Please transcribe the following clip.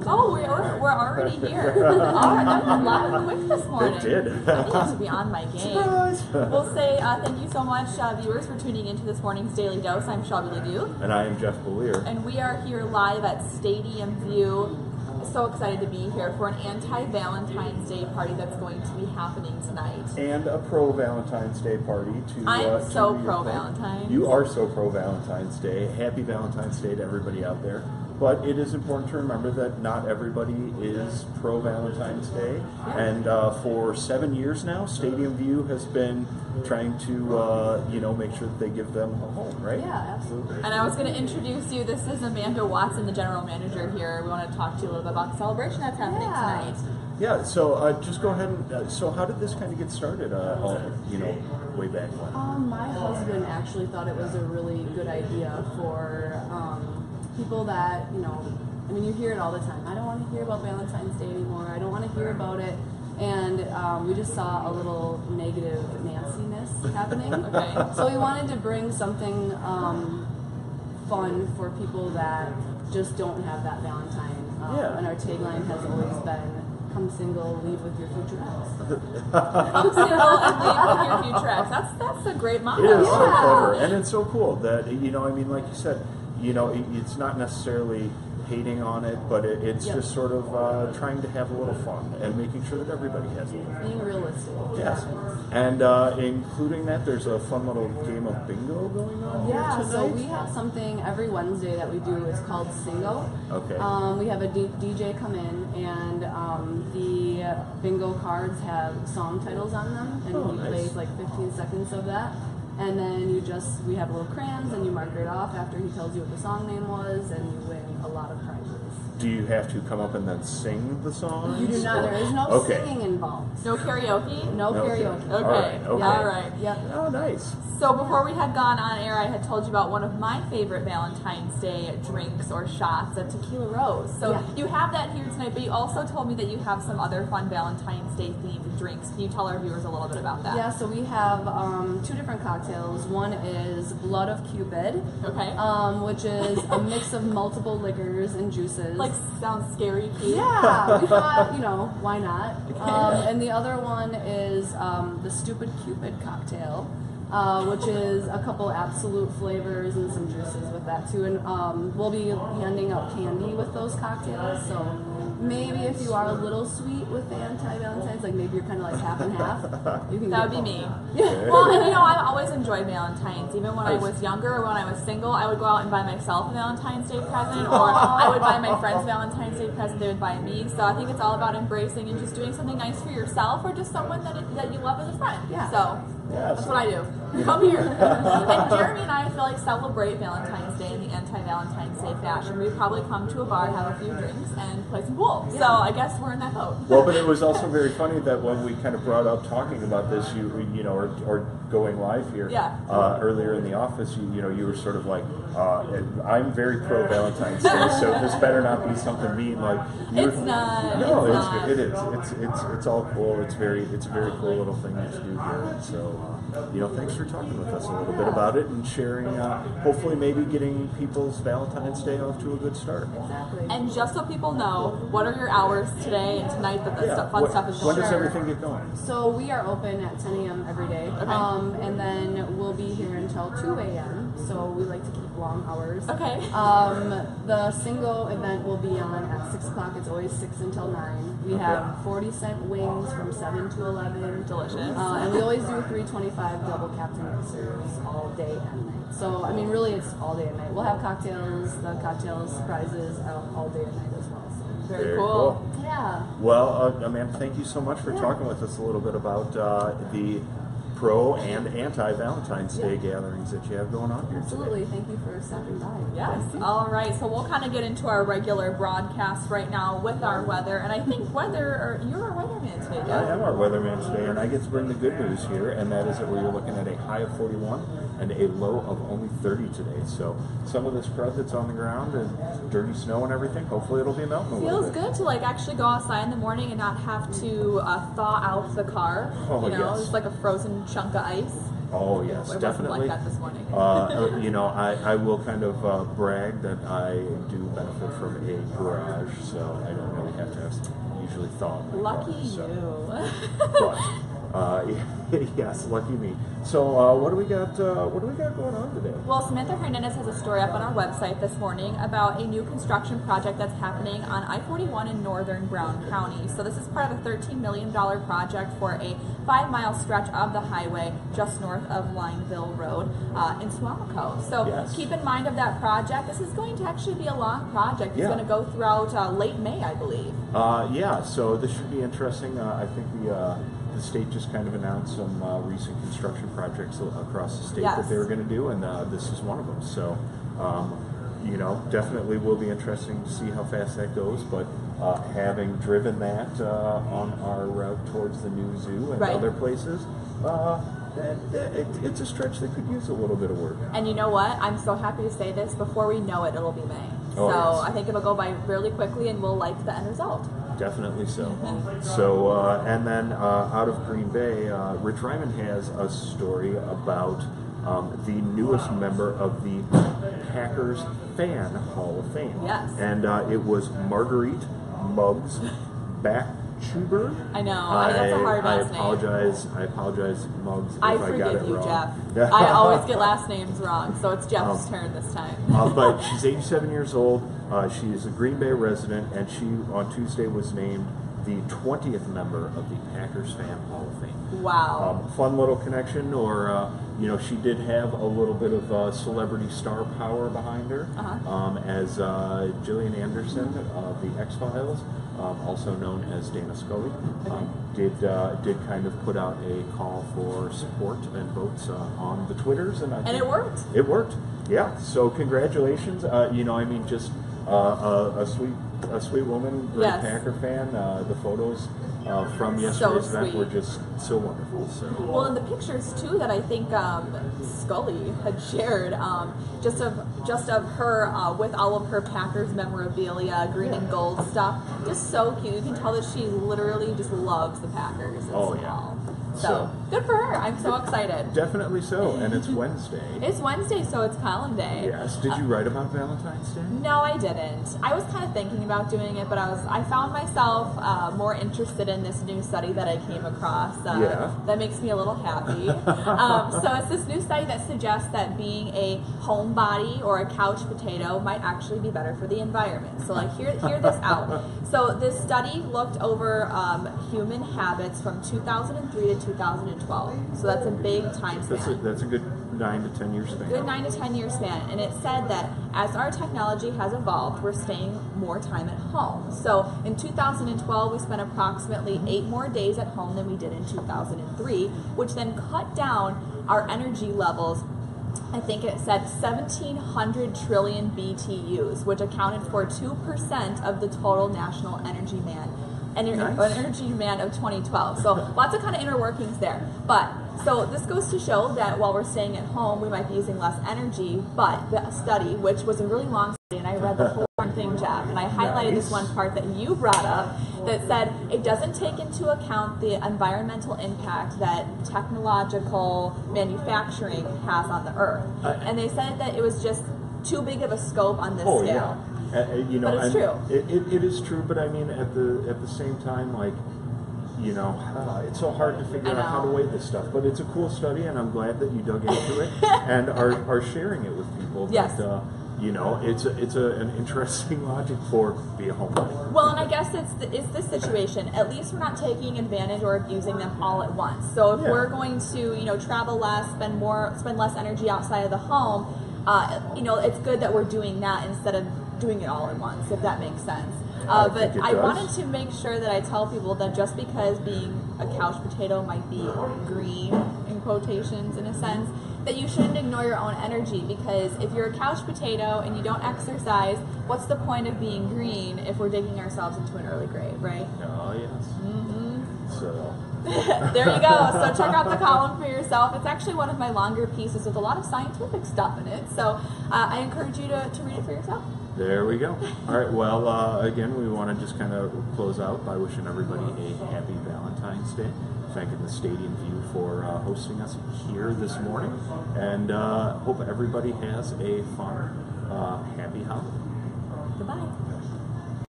Oh, we're already here. All right, that was a lot of quick this morning. It did. I need to be on my game. Surprise! We'll say thank you so much, viewers, for tuning into this morning's Daily Dose. I'm Shelby. And I am Jeff Bollier. And we are here live at Stadium View. So excited to be here for an anti-Valentine's Day party that's going to be happening tonight. And a pro-Valentine's Day party. I'm so pro-Valentine's. You are so pro-Valentine's Day. Happy Valentine's Day to everybody out there. But it is important to remember that not everybody is pro-Valentine's Day. Yeah. And for 7 years now, Stadium View has been trying to, make sure that they give them a home, right? Yeah, absolutely. And I was going to introduce you. This is Amanda Watson, the general manager here. We want to talk to you a little bit about the celebration that's happening tonight. Yeah, so just go ahead and, so how did this kind of get started, way back when? My husband actually thought it was a really good idea for people that, you hear it all the time. I don't want to hear about Valentine's Day anymore. I don't want to hear about it. And we just saw a little negative Nancy-ness happening. Okay. So we wanted to bring something fun for people that just don't have that Valentine. And our tagline has always been, come single, leave with your future ex. Come single and leave with your future ex. That's a great motto. It is so clever. And it's so cool that, like you said, it's not necessarily hating on it, but it's just sort of trying to have a little fun and making sure that everybody has a little fun. Being realistic. Yes. And including that, there's a fun little game of bingo going on here tonight. So we have something every Wednesday that we do. It's called Single. Okay. We have a DJ come in, and the bingo cards have song titles on them, and he plays like 15 seconds of that. And then we have little crayons, and you mark it off after he tells you what the song name was, and you win a lot of prizes. Do you have to come up and then sing the songs? You do not. There is no singing involved. No karaoke? No karaoke. Okay. All right. Yep. Oh, nice. So before we had gone on air, I had told you about one of my favorite Valentine's Day drinks or shots, a tequila rose. So you have that here tonight, but you also told me that you have some other fun Valentine's Day themed drinks. Can you tell our viewers a little bit about that? Yeah, so we have two different cocktails. One is Blood of Cupid, which is a mix of multiple liquors and juices. Like, sounds scary, Pete. Yeah, we thought, why not? And the other one is the Stupid Cupid cocktail, which is a couple absolute flavors and some juices with that too. And we'll be handing out candy with those cocktails, so maybe if you are a little sweet with the anti-Valentine's, like maybe you're kind of like half and half, you can that would be me. Well, and I've always enjoyed Valentine's. Even when I was younger or when I was single, I would go out and buy myself a Valentine's Day present, or I would buy my friends Valentine's Day present, they would buy me. So I think it's all about embracing and just doing something nice for yourself or just someone that you love as a friend. Yeah. So that's what I do. Come here. And Jeremy and I feel like celebrate Valentine's Day in the anti-Valentine's Day fashion. We'd probably come to a bar, have a few drinks, and play some pool. So I guess we're in that boat. Well, but it was also very funny that when we kind of brought up talking about this, or going live here earlier in the office, you were sort of like, I'm very pro Valentine's Day, so this better not be something mean. Like it's not. No, it's not. It is. It's all cool. It's a very cool little thing to do here. So. Thanks for talking with us a little bit about it and sharing, hopefully maybe getting people's Valentine's Day off to a good start. Exactly. And just so people know, what are your hours today and tonight that the fun stuff is going on? When does everything get going? So we are open at 10 a.m. every day, and then we'll be here until 2 a.m., so we like to keep long hours. Okay. The single event will be on at 6 o'clock. It's always 6 until 9. We have 40-cent wings from 7 to 11. Delicious. And we always do 325 double captain mixers all day and night. So, really it's all day and night. We'll have the cocktail surprises all day and night as well. So. Very cool. Yeah. Well, Amanda, thank you so much for talking with us a little bit about the pro and anti-Valentine's Day gatherings that you have going on here Absolutely. Thank you for stopping by. Yes. All right. So we'll kind of get into our regular broadcast right now with our weather. And I think you're our weatherman today, Jeff. I am our weatherman today, and I get to bring the good news here, and that is that we're looking at a high of 41 and a low of only 30 today. So some of this crud that's on the ground and dirty snow and everything, hopefully it'll be melting a little bit. Feels good to actually go outside in the morning and not have to thaw out the car. Oh, yes. It's like a frozen chunk of ice. Oh yes, it definitely. Wasn't like that this morning. You know, I will kind of brag that I do benefit from a garage, so I don't really have to have usually thaw. Lucky car, you. Yes, lucky me. So what do we got? What do we got going on today? Well, Samantha Hernandez has a story up on our website this morning about a new construction project that's happening on I-41 in northern Brown County. So this is part of a $13 million project for a 5-mile stretch of the highway just north of Lineville Road in Suamico. So keep in mind of that project. This is going to actually be a long project. It's going to go throughout late May, I believe. Yeah. So this should be interesting. I think the state just kind of announced some recent construction projects across the state that they were going to do, and this is one of them. So, you know, definitely will be interesting to see how fast that goes. But having driven that on our route towards the new zoo and other places, it's a stretch that could use a little bit of work. And you know what? I'm so happy to say this. Before we know it, it'll be May. I think it'll go by really quickly, and we'll like the end result. Definitely so. So, and then out of Green Bay, Rich Ryman has a story about the newest member of the Packers Fan Hall of Fame. Yes. And it was Marguerite Muggs Backchuber. I know. That's a hard last name. I apologize, Muggs, if I I got it forgive you, wrong. Jeff. I always get last names wrong, so it's Jeff's turn this time. But she's 87 years old. She is a Green Bay resident, and she, on Tuesday, was named the 20th member of the Packers Fan Hall of Fame. Wow. Fun little connection, or, you know, she did have a little bit of celebrity star power behind her, as Gillian Anderson of the X-Files, also known as Dana Scully, did kind of put out a call for support and votes on the Twitters, and it worked. It worked, yeah. So congratulations. You know, I mean, just a sweet woman, great Packer fan. The photos from yesterday's event were just so wonderful. So well, and the pictures too that I think Scully had shared, just of her with all of her Packers memorabilia, green and gold stuff, just so cute. You can tell that she literally just loves the Packers. So good for her. I'm so excited. Definitely so. And it's Wednesday. It's Wednesday, so it's Column Day. Yes. Did you write about Valentine's Day? No, I didn't. I was kind of thinking about doing it, but I found myself more interested in this new study that I came across. That makes me a little happy. So it's this new study that suggests that being a homebody or a couch potato might actually be better for the environment. So hear this out. So this study looked over human habits from 2003 to 2012. So that's a big time span. That's a good 9 to 10 year span. Good 9 to 10 year span. And it said that as our technology has evolved, we're staying more time at home. So in 2012, we spent approximately 8 more days at home than we did in 2003, which then cut down our energy levels. I think it said 1,700 trillion BTUs, which accounted for 2% of the total national energy demand of 2012. So lots of kind of inner workings there. But so this goes to show that while we're staying at home, we might be using less energy. But the study, which was a really long study, and I read the whole thing, Jeff, and I highlighted this one part that you brought up that said it doesn't take into account the environmental impact that technological manufacturing has on the earth. And they said that it was just too big of a scope on this scale. Yeah. You know, but it's true. It is true, but I mean, at the same time, you know, it's so hard to figure out how to weigh this stuff. But it's a cool study, and I'm glad that you dug into it and are sharing it with people. Yes. That, you know, it's an interesting logic for be a homebody. Well, and I guess it's this situation. At least we're not taking advantage or abusing them all at once. So if we're going to, you know, travel less, spend less energy outside of the home, you know, it's good that we're doing that instead of doing it all at once, if that makes sense. But I wanted to make sure that I tell people that just because being a couch potato might be green, in quotations, in a sense, that you shouldn't ignore your own energy, because if you're a couch potato and you don't exercise, what's the point of being green if we're digging ourselves into an early grave, right? Oh, yes. Mm-hmm. So... There you go. So check out the column for yourself. It's actually one of my longer pieces with a lot of scientific stuff in it. So I encourage you to read it for yourself. There we go. All right. Well, again, we want to just kind of close out by wishing everybody a happy Valentine's Day. Thanking the Stadium View for hosting us here this morning, and hope everybody has a fun, happy holiday. Goodbye.